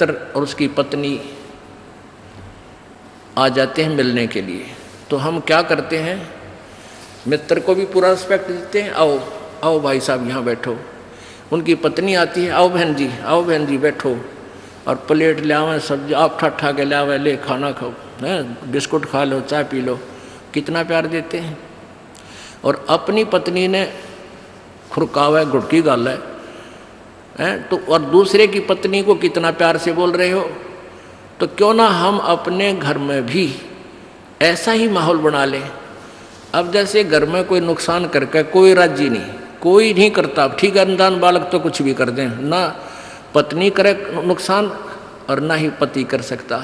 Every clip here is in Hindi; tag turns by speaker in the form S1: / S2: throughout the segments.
S1: मित्र और उसकी पत्नी आ जाते हैं मिलने के लिए, तो हम क्या करते हैं, मित्र को भी पूरा रिस्पेक्ट देते हैं, आओ आओ भाई साहब यहाँ बैठो। उनकी पत्नी आती है, आओ बहन जी बैठो, और प्लेट ले आवे, सब्जी आप ठा के ले आवे, ले खाना खाओ, हैं बिस्कुट खा लो, चाय पी लो, कितना प्यार देते हैं। और अपनी पत्नी ने खुरकावा घुटकी गाल है तो, और दूसरे की पत्नी को कितना प्यार से बोल रहे हो। तो क्यों ना हम अपने घर में भी ऐसा ही माहौल बना लें। अब जैसे घर में कोई नुकसान करके कोई राजी नहीं, कोई नहीं करता, ठीक है, अनजान बालक तो कुछ भी कर दें, ना पत्नी करे नुकसान और ना ही पति कर सकता,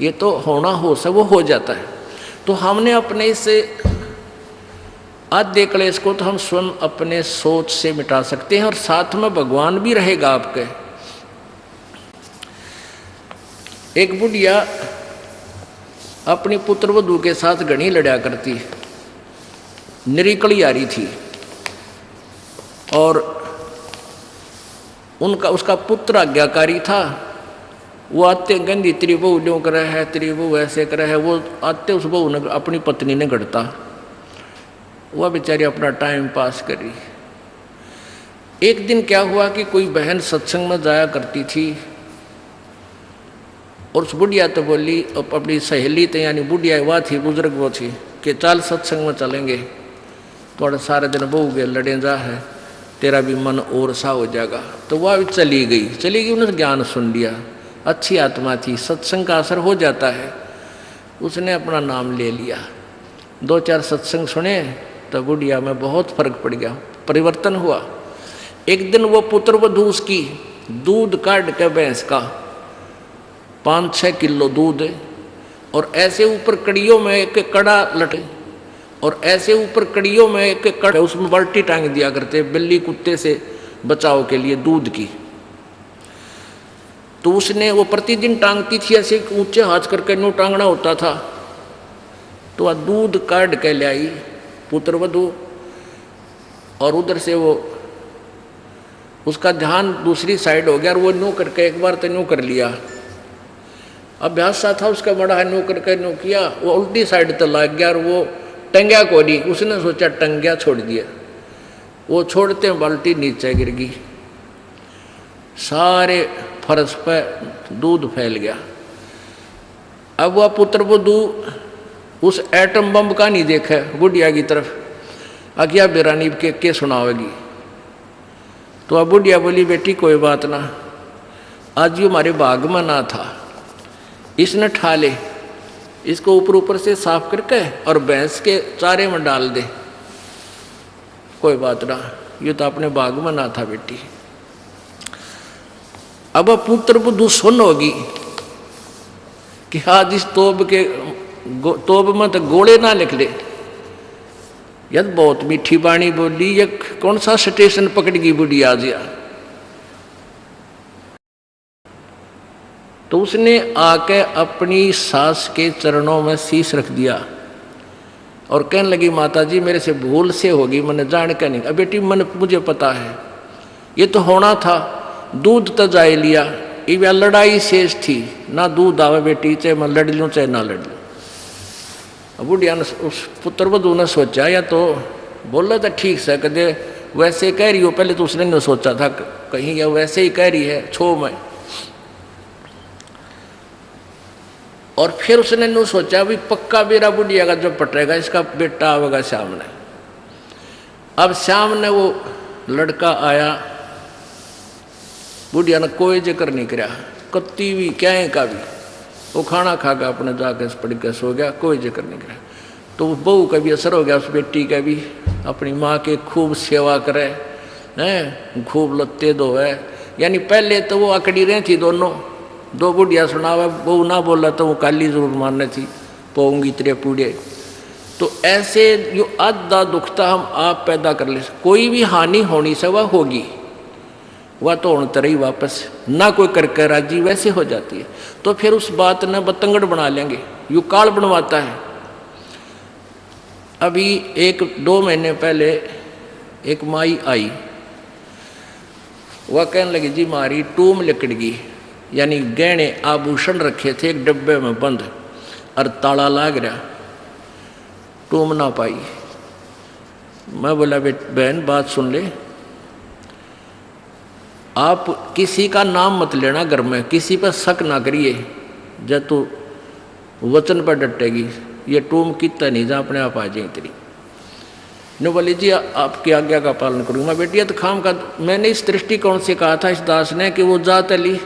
S1: ये तो होना हो सब वो हो जाता है। तो हमने अपने इससे आधे क्लेश को तो हम स्वयं अपने सोच से मिटा सकते हैं, और साथ में भगवान भी रहेगा आपके। एक बुढ़िया अपनी पुत्र वधू के साथ घनी लड़ा करती, निरीकली आ रही थी, और उसका पुत्र आज्ञाकारी था। वो आते गंदी तेरी बहू ड्यों करे है, तेरी बहू ऐसे करे है, वो आते उस बहू ने अपनी पत्नी ने गढ़ता, वह बेचारी अपना टाइम पास करी। एक दिन क्या हुआ कि कोई बहन सत्संग में जाया करती थी, और उस बुढ़िया तो बोली, अपनी सहेली तो यानी बुढ़िया वह थी, बुजुर्ग वो थी, कि चल सत्संग में चलेंगे, थोड़ा सारे दिन बहू के लड़े जा है, तेरा भी मन और सा हो जाएगा। तो वह भी चली गई, उन्होंने ज्ञान सुन लिया, अच्छी आत्मा थी, सत्संग का असर हो जाता है। उसने अपना नाम ले लिया, 2-4 सत्संग सुने, तो बुढ़िया में बहुत फर्क पड़ गया, परिवर्तन हुआ। एक दिन वो पुत्र वधू उसकी दूध काट के भैंस का 5-6 किलो दूध, और ऐसे ऊपर कड़ियों में एक कड़ा लटे, और ऐसे ऊपर कड़ियों में एक कड़ा, उसमें बाल्टी टांग दिया करते बिल्ली कुत्ते से बचाव के लिए दूध की। तो उसने वो प्रतिदिन टांगती थी, ऐसे ऊंचे हाथ करके नो टांगना होता था। तो वह दूध काट के ले आई पुत्र वधू, और उधर से वो उसका ध्यान दूसरी साइड हो गया, और वो नो करके एक बार तो नो कर लिया, अभ्यास सा था उसका बड़ा है, नो करके नो किया, वो उल्टी साइड तो लग गया, और वो टंग्या को नहीं, उसने सोचा टंग्या छोड़ दिया, वो छोड़ते बाल्टी नीचे गिर गई, सारे फर्श पे दूध फैल गया। अब वह पुत्र वधू उस एटम बम का नहीं देखा बुढ़िया की तरफ, आज्ञा बेरानी के सुनावेगी। तो अब बुढ़िया बोली, बेटी कोई बात ना, आज ये हमारे बाग में ना था, इसने ठा ले, इसको ऊपर से साफ करके और भैंस के चारे में डाल दे, कोई बात ना, ये तो अपने बाग में ना था बेटी। अब पुत्र वधू सुन होगी कि आज इस तोब में तो गोले ना लिख ले, यद बहुत मीठी बाणी बोली, ये कौन सा स्टेशन पकड़ गई बुढ़ी आज या। तो उसने आके अपनी सास के चरणों में शीश रख दिया, और कहने लगी, माता जी मेरे से भूल से होगी, मैंने जान के नहीं। अब बेटी मुझे पता है, ये तो होना था, दूध तो जाए लिया, ये लड़ाई शेष थी, ना दूध आवे बेटी, चाहे मैं लड़ लूँ चाहे ना लड़ लूँ। बुढ़िया ने, उस पुत्र वधू ने सोचा, या तो बोला था ठीक से, कदे वैसे कह रही हो, पहले तो उसने नहीं सोचा था कहीं या वैसे ही कह रही है छो में, और फिर उसने नहीं सोचा भी पक्का मेरा बुढ़िया का जो पटेगा इसका बेटा आवेगा सामने। अब सामने वो लड़का आया, बुढ़िया ने कोई जिक्र नहीं कराया, कत्ती भी क्या का भी, वो खाना खा के अपने जाके पड़ के सो गया, कोई जिक्र नहीं कराया। तो बहू का भी असर हो गया, उस बेटी का भी, अपनी माँ के खूब सेवा करे हैं, खूब लत्ते धोए, यानी पहले तो वो अकड़ी रही थी दोनों, दो बुढ़िया सुनावा, बहू ना बोला तो वो काली जरूर मारने थी, पोंगी तेरे पूड़े। तो ऐसे जो आधा दुखता हम आप पैदा कर ले, कोई भी हानि होनी से वह होगी, वह तो होने तरह ही वापस ना कोई करके राजी वैसे हो जाती है। तो फिर उस बात ने बतंगड़ बना लेंगे, यू काल बनवाता है। अभी 1-2 महीने पहले एक माई आई, वह कहने लगी जी मारी टूम लिकड़ गई, यानी गहने आभूषण रखे थे एक डब्बे में बंद, और ताला लाग रहा, टूम ना पाई। मैं बोला बहन बात सुन ले, आप किसी का नाम मत लेना घर में, किसी पर शक ना करिए, जब तू वचन पर डटेगी ये टूम कितना नहीं जा अपने आप आ जाए तेरी। ने बोली जी आपकी आज्ञा का पालन करूँगा। मैं बेटिया तो खाम का, मैंने इस दृष्टिकोण से कहा था इस दास ने कि वो जात ली,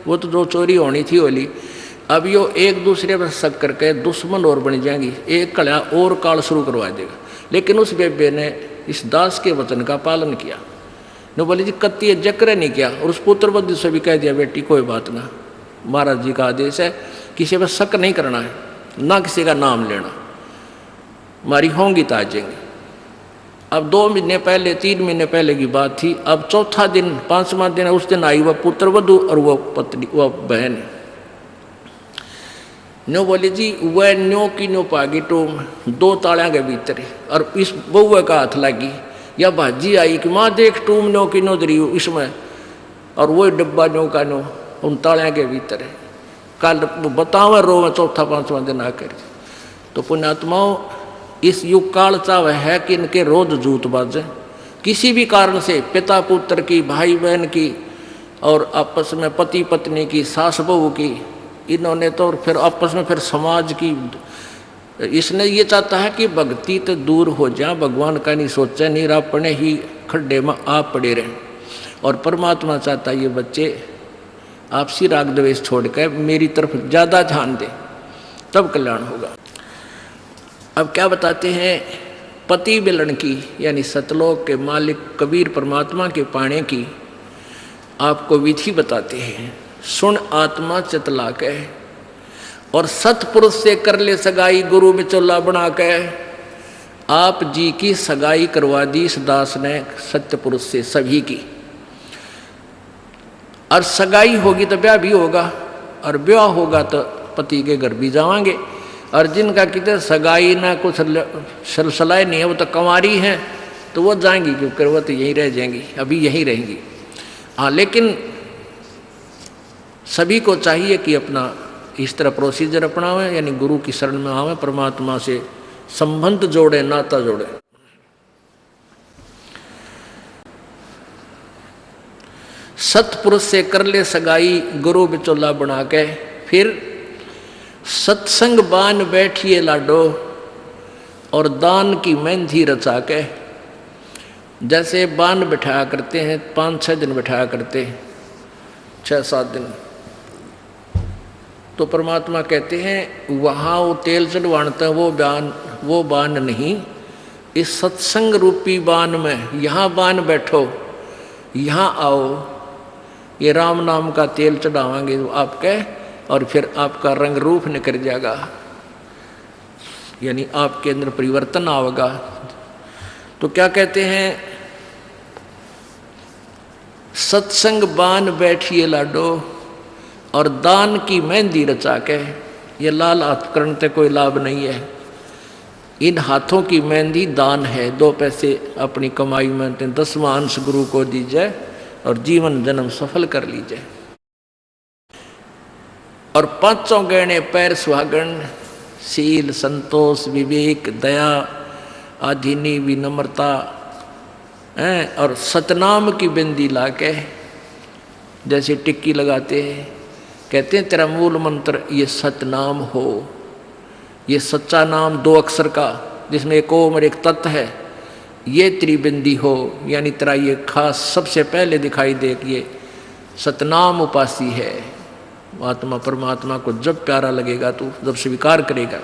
S1: वो तो जो चोरी होनी थी वो ली, अब यो एक दूसरे पर शक करके दुश्मन और बन जाएंगी, एक कड़ा और काल शुरू करवा देगा। लेकिन उस बेबे ने इस दास के वचन का पालन किया। ने बोली जी कत्ती जक्र नहीं किया, और उस पुत्र बुद्धि से भी कह दिया बेटी कोई बात ना, महाराज जी का आदेश है किसी पर शक नहीं करना है, ना किसी का नाम लेना, हमारी होंगी तो आ जाएंगे। अब 2 महीने पहले 3 महीने पहले की बात थी। अब चौथा दिन 5वां दिन उस दिन आई वह पुत्र वधु और वह पत्नी वह बहन। न्यो बोली जी वह न्यो की न्यो पागी टूम 2 तालियां के भीतर, और इस बउआ का हाथ लगी या भाजी आई कि माँ देख टूम न्यो की न्यो दरी इसमें, और वही डब्बा न्यो का न्यो उन तालियां के भीतर है। कल बतावा रो में 4-5वां दिन आकर। तो पुण्यात्माओं इस युग काल चाव है कि इनके रोज जूत बाजे, किसी भी कारण से पिता पुत्र की, भाई बहन की, और आपस में पति पत्नी की, सास बहू की, इन्होंने तो फिर आपस में फिर समाज की। इसने ये चाहता है कि भक्ति तो दूर हो जाए, भगवान का नहीं सोचे, नहीं अपने ही खड्डे में आप पड़े रहें। और परमात्मा चाहता है ये बच्चे आपसी राग द्वेष छोड़कर मेरी तरफ ज़्यादा ध्यान दें, तब कल्याण होगा। अब क्या बताते हैं, पति मिलन की यानी सतलोक के मालिक कबीर परमात्मा के पाने की आपको विधि बताते हैं। सुन आत्मा चितला के, और सतपुरुष से कर ले सगाई, गुरु बिचौला बना के। आप जी की सगाई करवा दी इस दास ने सत्य पुरुष से सभी की, और सगाई होगी तो ब्याह भी होगा, और ब्याह होगा तो पति के घर भी जावांगे। और जिनका कितने सगाई ना कुछ सलसलाए नहीं है, वो तो कंवारी हैं, तो वो जाएंगी, क्योंकि वो तो यहीं रह जाएंगी, अभी यहीं रहेंगी। हाँ, लेकिन सभी को चाहिए कि अपना इस तरह प्रोसीजर अपनावें, यानी गुरु की शरण में आवें, परमात्मा से संबंध जोड़े, नाता जोड़े। सतपुरुष से कर ले सगाई, गुरु बिचौला बना के। फिर सत्संग बान बैठिए लाडो, और दान की मेहंदी रचा के। जैसे बान बिठाया करते हैं, 5-6 दिन बिठाया करते, 6-7 दिन, तो परमात्मा कहते हैं वहाँ वो तेल चढ़वाणता है, वो बान नहीं, इस सत्संग रूपी बान में यहाँ बान बैठो, यहाँ आओ, ये राम नाम का तेल चढ़ावांगे आपके, और फिर आपका रंग रूप निकल जाएगा, यानी आपके अंदर परिवर्तन आएगा। तो क्या कहते हैं, सत्संग बान बैठिए लाडो, और दान की मेहंदी रचा के। ये लाल हाथ करने से कोई लाभ नहीं है, इन हाथों की मेहंदी दान है। 2 पैसे अपनी कमाई में 10वां अंश गुरु को दीजिए, और जीवन जन्म सफल कर लीजिए। और 5 गहने पैर सुहागन, शील, संतोष, विवेक, दया, आधीनी, विनम्रता, और सतनाम की बिंदी लाके, जैसे टिक्की लगाते हैं, कहते हैं तेरा मूल मंत्र ये सतनाम हो, ये सच्चा नाम 2 अक्षर का, जिसमें एक ओम और एक तत् है, ये त्रिबिंदी हो, यानी तेरा ये खास सबसे पहले दिखाई दे कि ये सतनाम उपासी है। आत्मा परमात्मा को जब प्यारा लगेगा तो जब स्वीकार करेगा।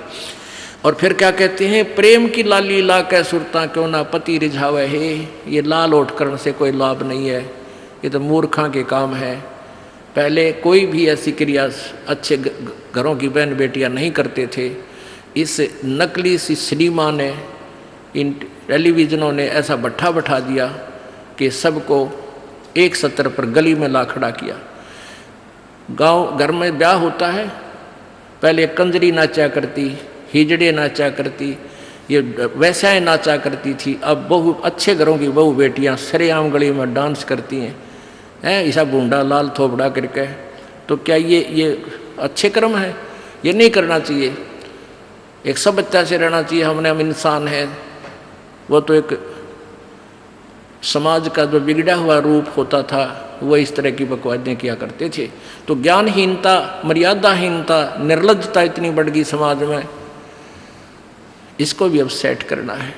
S1: और फिर क्या कहते हैं, प्रेम की लाली ला कै सुरता क्यों ना पति रिझावे है। ये लाल ओट करने से कोई लाभ नहीं है, ये तो मूर्खा के काम है। पहले कोई भी ऐसी क्रिया अच्छे घरों की बहन बेटियां नहीं करते थे। इस नकली सी सिनेमा ने, इन टेलीविज़नों ने ऐसा भट्ठा बैठा दिया कि सबको एक सत्र पर गली में ला खड़ा किया। गांव घर में ब्याह होता है, पहले कंजरी नाचा करती, हिजड़े नाचा करती, ये वैसाएँ नाचा करती थी। अब अच्छे घरों की बहू बेटियां सरेआम गली में डांस करती हैं, ऐसा बूंदा लाल थोपड़ा करके, तो क्या ये अच्छे कर्म है? ये नहीं करना चाहिए। एक सभ्यता से रहना चाहिए। हम इंसान हैं। वो तो एक समाज का जो बिगड़ा हुआ रूप होता था वो इस तरह की बकवादें किया करते थे। तो ज्ञानहीनता, मर्यादाहीनता, निर्लज्जता इतनी बढ़ गई समाज में, इसको भी अब सेट करना है।